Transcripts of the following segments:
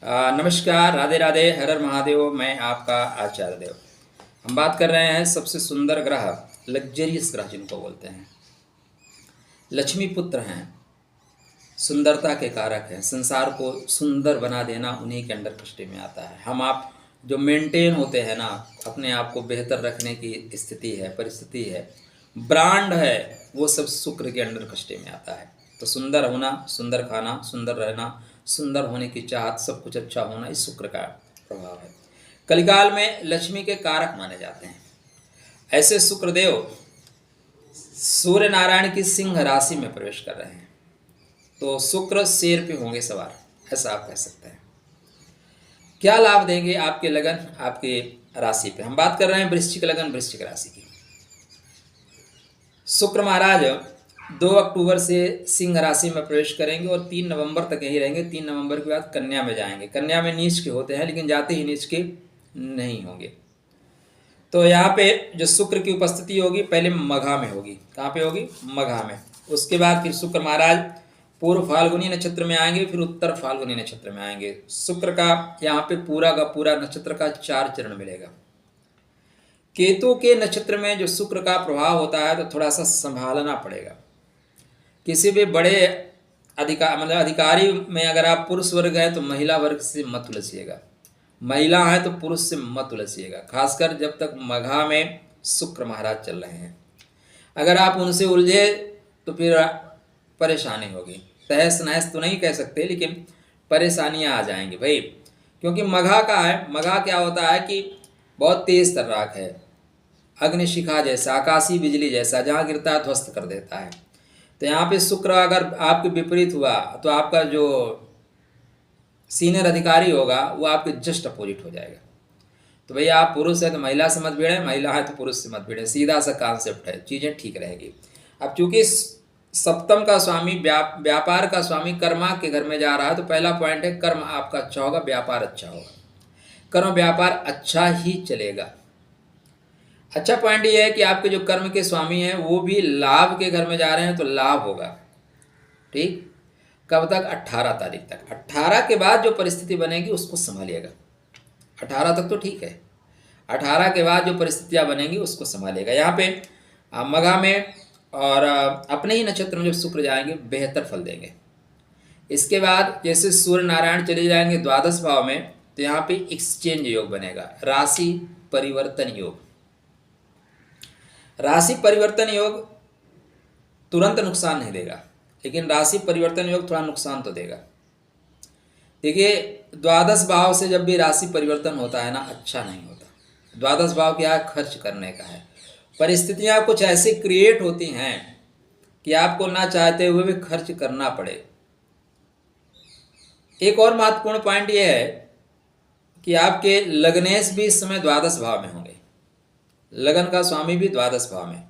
नमस्कार, राधे राधे, हर हर महादेव। मैं आपका आचार्य देव। हम बात कर रहे हैं सबसे सुंदर ग्रह, लग्जरियस ग्रह जिनको बोलते हैं। लक्ष्मी पुत्र हैं, सुंदरता के कारक हैं। संसार को सुंदर बना देना उन्हीं के अंडर पुष्टि में आता है। हम आप जो मेंटेन होते हैं ना, अपने आप को बेहतर रखने की स्थिति है, परिस्थिति है, ब्रांड है, वो सब शुक्र के अंडर कष्टे में आता है। तो सुंदर होना, सुंदर खाना, सुंदर रहना, सुंदर होने की चाहत, सब कुछ अच्छा होना, इस शुक्र का प्रभाव है। कलिकाल में लक्ष्मी के कारक माने जाते हैं। ऐसे शुक्रदेव सूर्य नारायण की सिंह राशि में प्रवेश कर रहे हैं, तो शुक्र शेर पे होंगे सवार, ऐसा आप कह सकते हैं। क्या लाभ देंगे आपके लगन, आपके राशि पे? हम बात कर रहे हैं वृश्चिक लगन, वृश्चिक राशि की। शुक्र महाराज 2 अक्टूबर से सिंह राशि में प्रवेश करेंगे और 3 नवंबर तक यही रहेंगे। 3 नवंबर के बाद कन्या में जाएंगे। कन्या में नीच के होते हैं, लेकिन जाते ही नीच के नहीं होंगे। तो यहाँ पे जो शुक्र की उपस्थिति होगी, पहले मघा में होगी। कहाँ पे होगी? मघा में। उसके बाद फिर शुक्र महाराज पूर्व फाल्गुनी नक्षत्र में आएंगे, फिर उत्तर फाल्गुनी नक्षत्र में आएंगे। शुक्र का यहाँ पे पूरा का पूरा नक्षत्र का 4 चरण मिलेगा। केतु के नक्षत्र में जो शुक्र का प्रभाव होता है, तो थोड़ा सा संभालना पड़ेगा। किसी भी बड़े अधिकारी में अगर आप पुरुष वर्ग है तो महिला वर्ग से मत उलझिएगा। महिला है तो पुरुष से मत उलझिएगा, खासकर जब तक मघा में शुक्र महाराज चल रहे हैं। अगर आप उनसे उलझे तो फिर परेशानी होगी। तहस नहस तो नहीं कह सकते, लेकिन परेशानियां आ जाएंगी भाई। क्योंकि मघा का है। मघा क्या होता है कि बहुत तेज तर्राक है, अग्निशिखा जैसा, आकाशीय बिजली जैसा, जहाँ गिरता है ध्वस्त कर देता है। तो यहाँ पे शुक्र अगर आपके विपरीत हुआ तो आपका जो सीनियर अधिकारी होगा वो आपके जस्ट अपोजिट हो जाएगा। तो भैया आप पुरुष है तो महिला से मत भिड़े, महिला है तो पुरुष से मत भिड़े, सीधा सा कॉन्सेप्ट है, चीज़ें ठीक रहेगी। अब चूंकि सप्तम का स्वामी व्यापार का स्वामी कर्मा के घर में जा रहा है, तो पहला पॉइंट है कर्म आपका अच्छा होगा, व्यापार अच्छा होगा। कर्म व्यापार अच्छा ही चलेगा। अच्छा पॉइंट ये है कि आपके जो कर्म के स्वामी हैं वो भी लाभ के घर में जा रहे हैं, तो लाभ होगा। ठीक, कब तक? 18 तारीख तक। 18 के बाद जो परिस्थिति बनेगी उसको संभालिएगा। 18 तक तो ठीक है, 18 के बाद जो परिस्थितियां बनेंगी उसको संभालिएगा। यहाँ पे मघा में और अपने ही नक्षत्र में जब शुक्र जाएंगे बेहतर फल देंगे। इसके बाद जैसे सूर्य नारायण चले जाएंगे द्वादश भाव में, तो यहाँ पे एक्सचेंज योग बनेगा, राशि परिवर्तन योग। राशि परिवर्तन योग तुरंत नुकसान नहीं देगा, लेकिन राशि परिवर्तन योग थोड़ा नुकसान तो देगा। देखिए, द्वादश भाव से जब भी राशि परिवर्तन होता है ना, अच्छा नहीं होता। द्वादश भाव क्या है? खर्च करने का है। परिस्थितियां कुछ ऐसी क्रिएट होती हैं कि आपको ना चाहते हुए भी खर्च करना पड़े। एक और महत्वपूर्ण पॉइंट यह है कि आपके लग्नेश भी इस समय द्वादश भाव में होंगे। लगन का स्वामी भी द्वादश भाव में,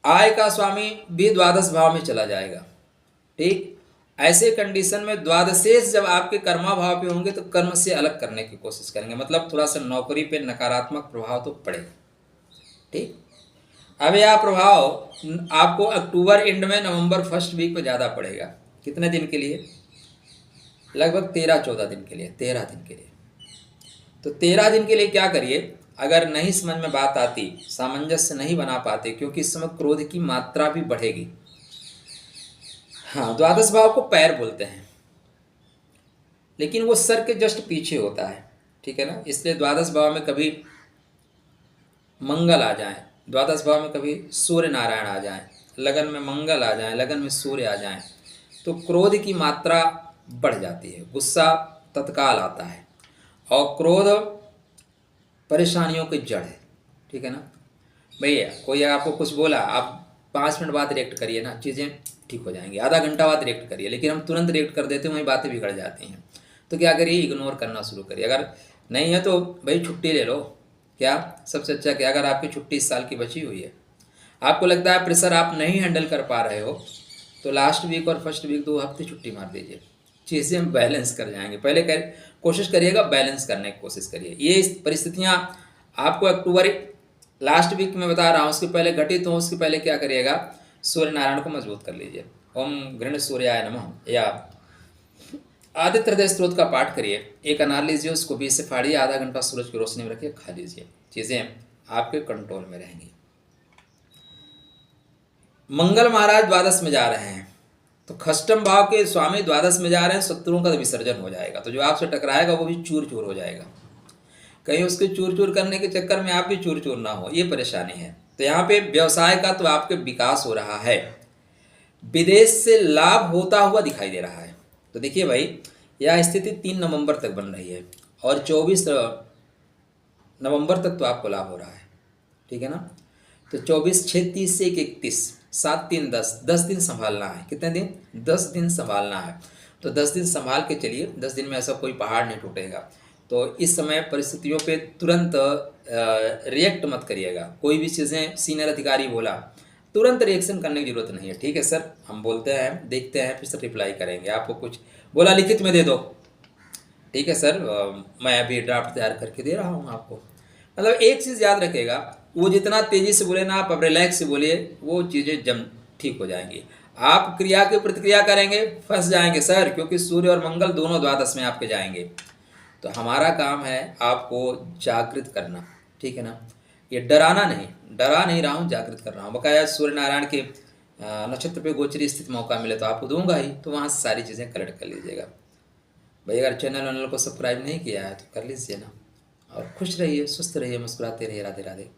आय का स्वामी भी द्वादश भाव में चला जाएगा। ठीक, ऐसे कंडीशन में द्वादशेश जब आपके कर्मा भाव पे होंगे तो कर्म से अलग करने की कोशिश करेंगे, मतलब थोड़ा सा नौकरी पे नकारात्मक प्रभाव तो पड़ेगा। ठीक, अब यह प्रभाव आपको अक्टूबर एंड में नवंबर फर्स्ट वीक में ज़्यादा पड़ेगा। कितने दिन के लिए? लगभग 13-14 दिन के लिए, 13 दिन के लिए। तो 13 दिन के लिए क्या करिए, अगर नहीं समझ में बात आती, सामंजस्य नहीं बना पाते, क्योंकि इस समय क्रोध की मात्रा भी बढ़ेगी। हाँ, द्वादश भाव को पैर बोलते हैं, लेकिन वो सर के जस्ट पीछे होता है। ठीक है ना, इसलिए द्वादश भाव में कभी मंगल आ जाए, द्वादश भाव में कभी सूर्य नारायण आ जाए, लगन में मंगल आ जाए, लगन में सूर्य आ जाए, तो क्रोध की मात्रा बढ़ जाती है, गुस्सा तत्काल आता है, और क्रोध परेशानियों की जड़ है। ठीक है ना भैया, कोई आपको कुछ बोला, आप 5 मिनट बाद रिएक्ट करिए ना, चीज़ें ठीक हो जाएंगी। आधा घंटा बाद रिएक्ट करिए, लेकिन हम तुरंत रिएक्ट कर देते हैं, वहीं बातें बिगड़ जाती हैं। तो क्या करिए, इग्नोर करना शुरू करिए। अगर नहीं है तो भाई छुट्टी ले लो। क्या सबसे अच्छा क्या, अगर आपकी छुट्टी इस साल की बची हुई है, आपको लगता है प्रेशर आप नहीं हैंडल कर पा रहे हो, तो लास्ट वीक और फर्स्ट वीक 2 हफ्ते छुट्टी मार दीजिए, चीज़ें हम बैलेंस कर जाएंगे। पहले कोशिश करिएगा, बैलेंस करने की कोशिश करिए। ये परिस्थितियाँ आपको अक्टूबर लास्ट वीक में बता रहा हूँ, उसके पहले घटित हो, उसके पहले क्या करिएगा, सूर्य नारायण को मजबूत कर लीजिए। ओम गृण सूर्याय नमः, या आदित्य हृदय स्त्रोत का पाठ करिए, एक अनार लीजिए, उसको बीच से फाड़िए, आधा घंटा सूरज की रोशनी में रखिए, खा लीजिए, चीज़ें आपके कंट्रोल में रहेंगी। मंगल महाराज द्वादश में जा रहे हैं, तो खष्टम भाव के स्वामी द्वादश में जा रहे हैं, शत्रुओं का विसर्जन हो जाएगा, तो जो आपसे टकराएगा वो भी चूर चूर हो जाएगा। कहीं उसके चूर चूर करने के चक्कर में आप भी चूर चूर ना हो, ये परेशानी है। तो यहाँ पे व्यवसाय का तो आपके विकास हो रहा है, विदेश से लाभ होता हुआ दिखाई दे रहा है। तो देखिए भाई, यह स्थिति 3 नवंबर तक बन रही है और 24 नवंबर तक तो आपको लाभ हो रहा है, ठीक है ना। तो 24, 6, 30 से 31, 7, 3, 10 दिन संभालना है। कितने दिन? 10 दिन संभालना है। तो 10 दिन संभाल के चलिए, 10 दिन में ऐसा कोई पहाड़ नहीं टूटेगा। तो इस समय परिस्थितियों पे तुरंत रिएक्ट मत करिएगा। कोई भी चीज़ें सीनियर अधिकारी बोला, तुरंत रिएक्शन करने की जरूरत नहीं है। ठीक है सर, हम बोलते हैं, देखते हैं, फिर से रिप्लाई करेंगे। आपको कुछ बोला लिखित में दे दो, ठीक है सर, मैं अभी ड्राफ्ट तैयार करके दे रहा हूँ आपको। मतलब एक चीज़ याद रखेगा, वो जितना तेज़ी से बोले ना, आप रिलैक्स से बोलिए, वो चीज़ें जम ठीक हो जाएंगी। आप क्रिया की प्रतिक्रिया करेंगे, फंस जाएंगे सर, क्योंकि सूर्य और मंगल दोनों द्वादश में आपके जाएंगे। तो हमारा काम है आपको जागृत करना, ठीक है ना। ये डराना नहीं, डरा नहीं रहा हूँ, जागृत कर रहा हूँ। बकाया सूर्य नारायण के नक्षत्र पे गोचरी स्थित मौका मिले तो आपको दूंगा ही, तो वहाँ से सारी चीज़ें कलेक्ट कर लीजिएगा। भाई अगर चैनल को सब्सक्राइब नहीं किया है तो कर लीजिए ना। और खुश रहिए, स्वस्थ रहिए, मुस्कुराते रहिए। राधे राधे।